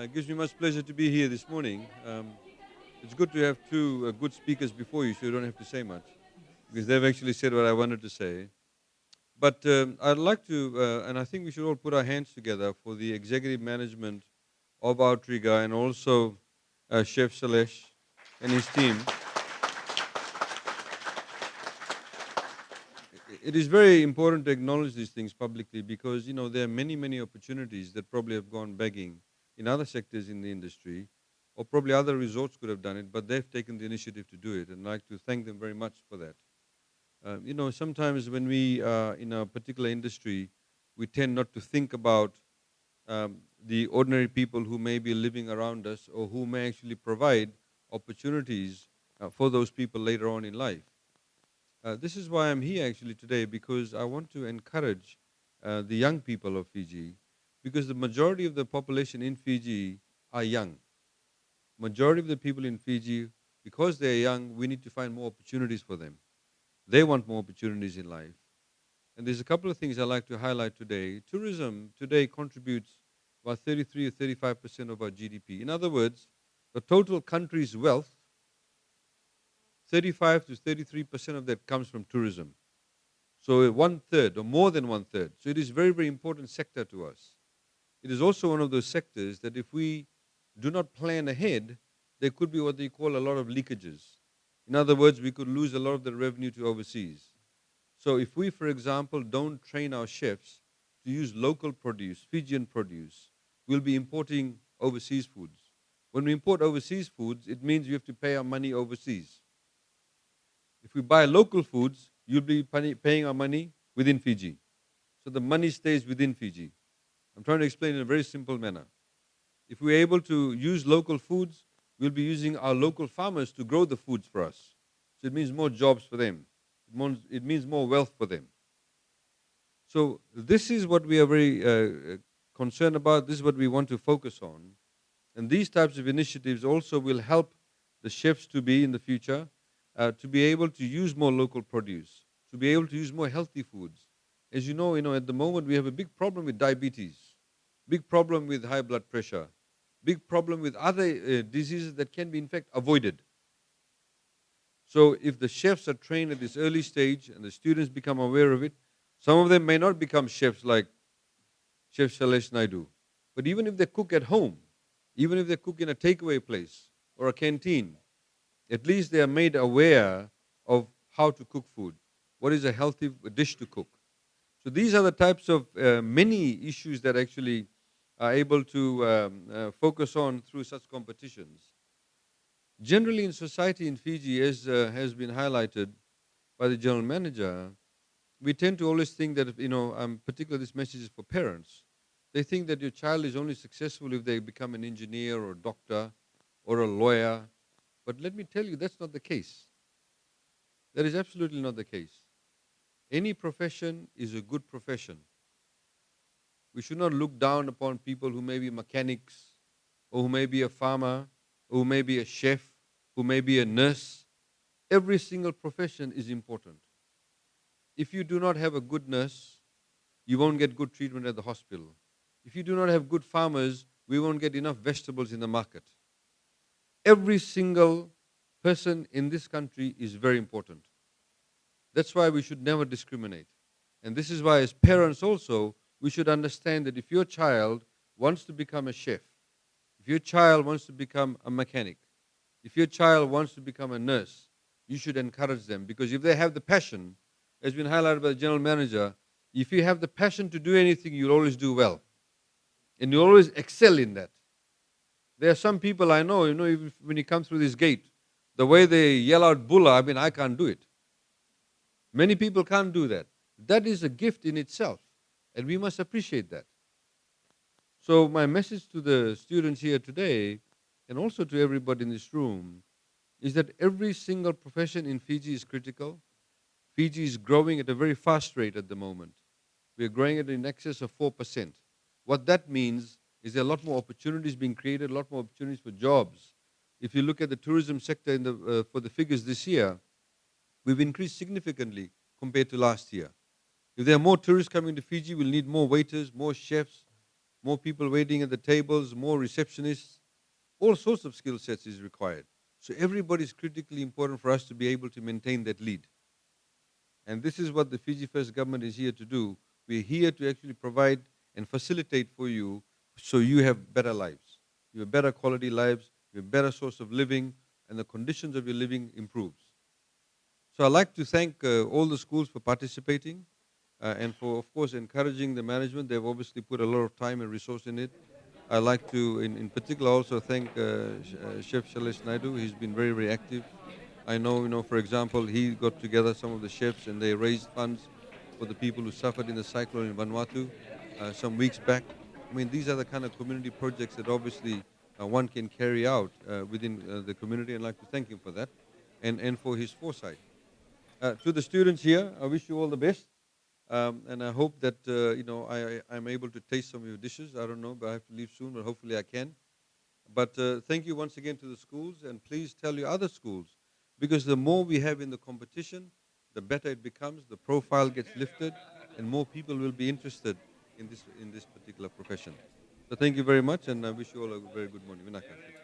Gives me much pleasure to be here this morning. It's good to have two good speakers before you, so you don't have to say much, because they've actually said what I wanted to say. But I'd like to, and I think we should all put our hands together for the executive management of Outrigger and also Chef Salesh and his team. It is very important to acknowledge these things publicly because there are many opportunities that probably have gone begging in other sectors in the industry, or probably other resorts could have done it, but they've taken the initiative to do it, and I'd like to thank them very much for that. Sometimes when we are in a particular industry, we tend not to think about the ordinary people who may be living around us or who may actually provide opportunities for those people later on in life. This is why I'm here actually today, because I want to encourage the young people of Fiji, because the majority of the population in Fiji are young. Majority of the people in Fiji, because they're young, we need to find more opportunities for them. They want more opportunities in life. And there's a couple of things I'd like to highlight today. Tourism today contributes about 33 or 35% of our GDP. In other words, the total country's wealth, 35 to 33% of that comes from tourism. So one third or more than one third. So it is a very important sector to us. It is also one of those sectors that if we do not plan ahead, there could be what they call a lot of leakages. In other words, we could lose a lot of the revenue to overseas. So if we, for example, don't train our chefs to use local produce, Fijian produce, we'll be importing overseas foods. When we import overseas foods, it means we have to pay our money overseas. If we buy local foods, you'll be paying our money within Fiji. So the money stays within Fiji. I'm trying to explain in a very simple manner. If we're able to use local foods, we'll be using our local farmers to grow the foods for us. So it means more jobs for them. It means more wealth for them. So this is what we are very concerned about. This is what we want to focus on. And these types of initiatives also will help the chefs to be in the future, to be able to use more local produce, to be able to use more healthy foods. As you know, at the moment we have a big problem with diabetes, big problem with high blood pressure, big problem with other diseases that can be in fact avoided. So if the chefs are trained at this early stage and the students become aware of it, some of them may not become chefs like Chef Shailesh Naidu. But even if they cook at home, even if they cook in a takeaway place or a canteen, at least they are made aware of how to cook food. What is a healthy dish to cook? So these are the types of many issues that actually are able to focus on through such competitions. Generally in society in Fiji, as has been highlighted by the general manager, we tend to always think that, particularly this message is for parents. They think that your child is only successful if they become an engineer or a doctor or a lawyer. But let me tell you, that's not the case. That is absolutely not the case. Any profession is a good profession. We should not look down upon people who may be mechanics, or who may be a farmer, or who may be a chef, who may be a nurse. Every single profession is important. If you do not have a good nurse, you won't get good treatment at the hospital. If you do not have good farmers, we won't get enough vegetables in the market. Every single person in this country is very important. That's why we should never discriminate. And this is why as parents also, we should understand that if your child wants to become a chef, if your child wants to become a mechanic, if your child wants to become a nurse, you should encourage them. Because if they have the passion, as been highlighted by the general manager, if you have the passion to do anything, you'll always do well. And you'll always excel in that. There are some people I know, when you come through this gate, the way they yell out Bulla, I can't do it. Many people can't do that. That is a gift in itself, and we must appreciate that. So my message to the students here today, and also to everybody in this room, is that every single profession in Fiji is critical. Fiji is growing at a very fast rate at the moment. We are growing at in excess of 4%. What that means is there are a lot more opportunities being created, a lot more opportunities for jobs. If you look at the tourism sector for the figures this year, we've increased significantly compared to last year. If there are more tourists coming to Fiji, we'll need more waiters, more chefs, more people waiting at the tables, more receptionists, all sorts of skill sets is required. So everybody is critically important for us to be able to maintain that lead. And this is what the Fiji First government is here to do. We're here to actually provide and facilitate for you so you have better lives. You have better quality lives, you have better source of living, and the conditions of your living improves. So I'd like to thank all the schools for participating and for, of course, encouraging the management. They've obviously put a lot of time and resource in it. I'd like to, in particular, also thank Chef Shailesh Naidu. He's been very, very active. I know, for example, he got together some of the chefs and they raised funds for the people who suffered in the cyclone in Vanuatu some weeks back. I mean, these are the kind of community projects that obviously one can carry out within the community, and I'd like to thank him for that and for his foresight. To the students here, I wish you all the best. And I hope that, I'm able to taste some of your dishes. I don't know, but I have to leave soon, but hopefully I can. But thank you once again to the schools, and please tell your other schools, because the more we have in the competition, the better it becomes, the profile gets lifted, and more people will be interested in this particular profession. So thank you very much, and I wish you all a very good morning. Vinaka.